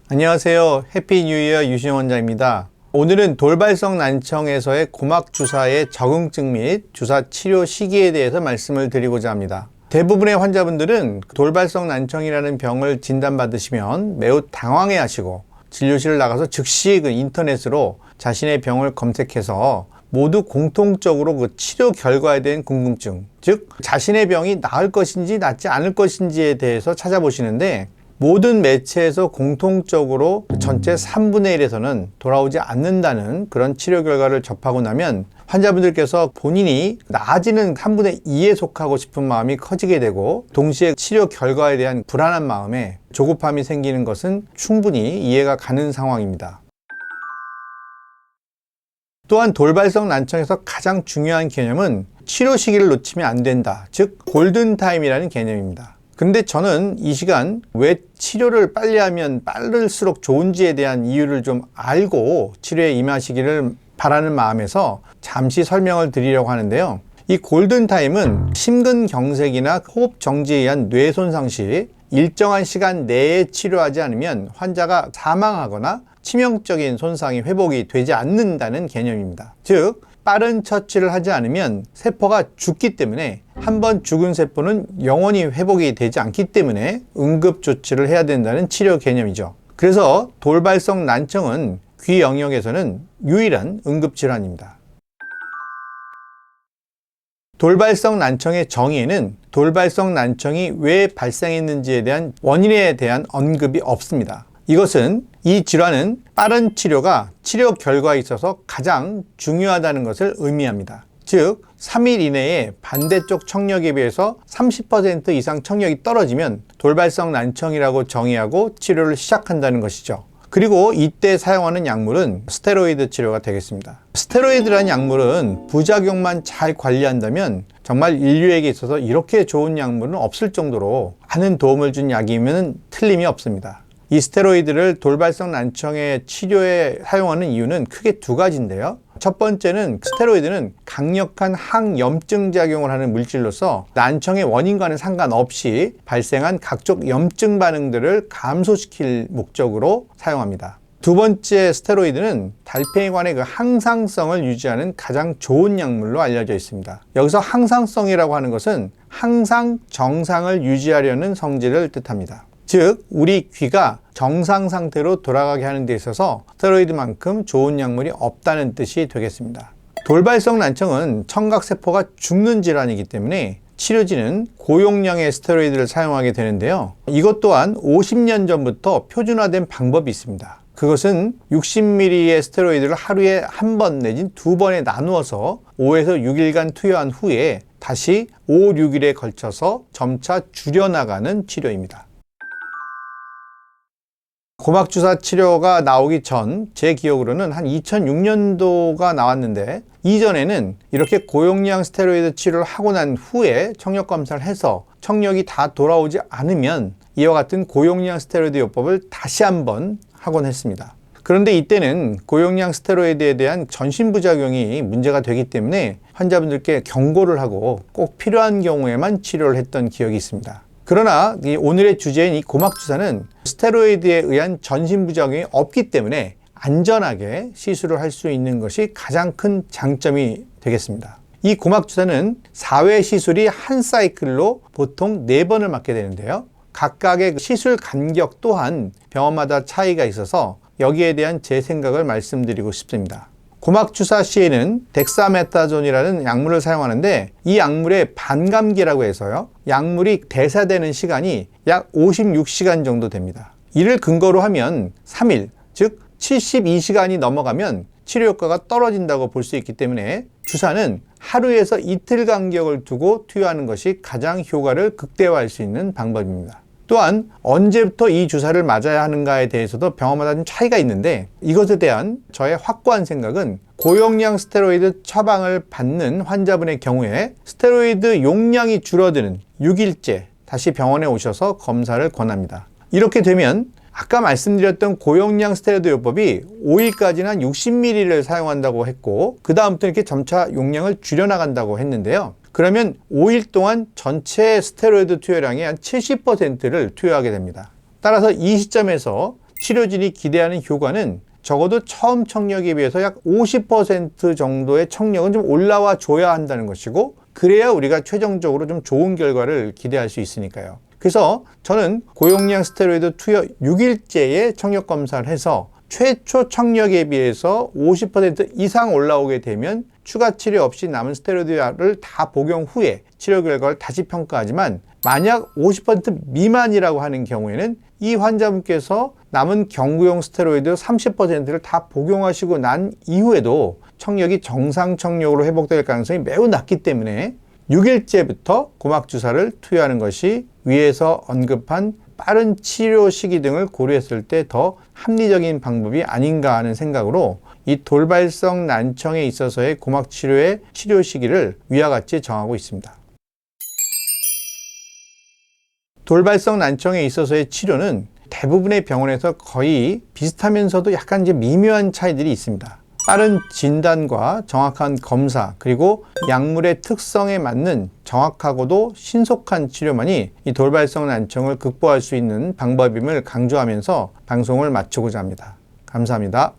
안녕하세요. 해피 뉴 이어 유신영 원장입니다. 오늘은 돌발성 난청에서의 고막 주사의 적응증 및 주사 치료 시기에 대해서 말씀을 드리고자 합니다. 대부분의 환자분들은 돌발성 난청이라는 병을 진단받으시면 매우 당황해 하시고 진료실을 나가서 즉시 인터넷으로 자신의 병을 검색해서 모두 공통적으로 치료 결과에 대한 궁금증, 즉 자신의 병이 나을 것인지 낫지 않을 것인지에 대해서 찾아보시는데, 모든 매체에서 공통적으로 전체 3분의 1에서는 돌아오지 않는다는 그런 치료 결과를 접하고 나면 환자분들께서 본인이 나아지는 3분의 2에 속하고 싶은 마음이 커지게 되고, 동시에 치료 결과에 대한 불안한 마음에 조급함이 생기는 것은 충분히 이해가 가는 상황입니다. 또한 돌발성 난청에서 가장 중요한 개념은 치료 시기를 놓치면 안 된다, 즉 골든타임이라는 개념입니다. 근데 저는 이 시간 왜 치료를 빨리 하면 빠를수록 좋은지에 대한 이유를 좀 알고 치료에 임하시기를 바라는 마음에서 잠시 설명을 드리려고 하는데요. 이 골든타임은 심근경색이나 호흡 정지에 의한 뇌 손상 시 일정한 시간 내에 치료하지 않으면 환자가 사망하거나 치명적인 손상이 회복이 되지 않는다는 개념입니다. 즉, 빠른 처치를 하지 않으면 세포가 죽기 때문에, 한번 죽은 세포는 영원히 회복이 되지 않기 때문에 응급 조치를 해야 된다는 치료 개념이죠. 그래서 돌발성 난청은 귀 영역에서는 유일한 응급질환입니다. 돌발성 난청의 정의에는 돌발성 난청이 왜 발생했는지에 대한 원인에 대한 언급이 없습니다. 이것은 이 질환은 빠른 치료가 치료 결과에 있어서 가장 중요하다는 것을 의미합니다. 즉, 3일 이내에 반대쪽 청력에 비해서 30% 이상 청력이 떨어지면 돌발성 난청이라고 정의하고 치료를 시작한다는 것이죠. 그리고 이때 사용하는 약물은 스테로이드 치료가 되겠습니다. 스테로이드라는 약물은 부작용만 잘 관리한다면 정말 인류에게 있어서 이렇게 좋은 약물은 없을 정도로 많은 도움을 준 약이면 틀림이 없습니다. 이 스테로이드를 돌발성 난청의 치료에 사용하는 이유는 크게 두 가지인데요. 첫 번째는 스테로이드는 강력한 항염증 작용을 하는 물질로서 난청의 원인과는 상관없이 발생한 각종 염증 반응들을 감소시킬 목적으로 사용합니다. 두 번째, 스테로이드는 달팽이관의 항상성을 유지하는 가장 좋은 약물로 알려져 있습니다. 여기서 항상성이라고 하는 것은 항상 정상을 유지하려는 성질을 뜻합니다. 즉, 우리 귀가 정상 상태로 돌아가게 하는 데 있어서 스테로이드만큼 좋은 약물이 없다는 뜻이 되겠습니다. 돌발성 난청은 청각세포가 죽는 질환이기 때문에 치료지는 고용량의 스테로이드를 사용하게 되는데요. 이것 또한 50년 전부터 표준화된 방법이 있습니다. 그것은 60ml의 스테로이드를 하루에 한 번 내진 두 번에 나누어서 5에서 6일간 투여한 후에 다시 5, 6일에 걸쳐서 점차 줄여나가는 치료입니다. 고막주사 치료가 나오기 전 제 기억으로는 한 2006년도가 나왔는데, 이전에는 이렇게 고용량 스테로이드 치료를 하고 난 후에 청력 검사를 해서 청력이 다 돌아오지 않으면 이와 같은 고용량 스테로이드 요법을 다시 한번 하곤 했습니다. 그런데 이때는 고용량 스테로이드에 대한 전신부작용이 문제가 되기 때문에 환자분들께 경고를 하고 꼭 필요한 경우에만 치료를 했던 기억이 있습니다. 그러나 오늘의 주제인 이 고막주사는 스테로이드에 의한 전신부작용이 없기 때문에 안전하게 시술을 할 수 있는 것이 가장 큰 장점이 되겠습니다. 이 고막주사는 4회 시술이 한 사이클로 보통 4번을 맞게 되는데요. 각각의 시술 간격 또한 병원마다 차이가 있어서 여기에 대한 제 생각을 말씀드리고 싶습니다. 고막주사 시에는 덱사메타존이라는 약물을 사용하는데, 이 약물의 반감기라고 해서요, 약물이 대사되는 시간이 약 56시간 정도 됩니다. 이를 근거로 하면 3일, 즉 72시간이 넘어가면 치료 효과가 떨어진다고 볼 수 있기 때문에 주사는 하루에서 이틀 간격을 두고 투여하는 것이 가장 효과를 극대화할 수 있는 방법입니다. 또한 언제부터 이 주사를 맞아야 하는가에 대해서도 병원마다 좀 차이가 있는데, 이것에 대한 저의 확고한 생각은 고용량 스테로이드 처방을 받는 환자분의 경우에 스테로이드 용량이 줄어드는 6일째 다시 병원에 오셔서 검사를 권합니다. 이렇게 되면 아까 말씀드렸던 고용량 스테로이드 요법이 5일까지는 한 60ml를 사용한다고 했고, 그 다음부터 이렇게 점차 용량을 줄여나간다고 했는데요. 그러면 5일 동안 전체 스테로이드 투여량의 한 70%를 투여하게 됩니다. 따라서 이 시점에서 치료진이 기대하는 효과는 적어도 처음 청력에 비해서 약 50% 정도의 청력은 좀 올라와 줘야 한다는 것이고, 그래야 우리가 최종적으로 좀 좋은 결과를 기대할 수 있으니까요. 그래서 저는 고용량 스테로이드 투여 6일째에 청력 검사를 해서 최초 청력에 비해서 50% 이상 올라오게 되면 추가 치료 없이 남은 스테로이드를 다 복용 후에 치료 결과를 다시 평가하지만, 만약 50% 미만이라고 하는 경우에는 이 환자분께서 남은 경구용 스테로이드 30%를 다 복용하시고 난 이후에도 청력이 정상 청력으로 회복될 가능성이 매우 낮기 때문에 6일째부터 고막주사를 투여하는 것이 위에서 언급한 빠른 치료 시기 등을 고려했을 때 더 합리적인 방법이 아닌가 하는 생각으로 이 돌발성 난청에 있어서의 고막 치료의 치료 시기를 위와 같이 정하고 있습니다. 돌발성 난청에 있어서의 치료는 대부분의 병원에서 거의 비슷하면서도 약간 이제 미묘한 차이들이 있습니다. 빠른 진단과 정확한 검사, 그리고 약물의 특성에 맞는 정확하고도 신속한 치료만이 이 돌발성 난청을 극복할 수 있는 방법임을 강조하면서 방송을 마치고자 합니다. 감사합니다.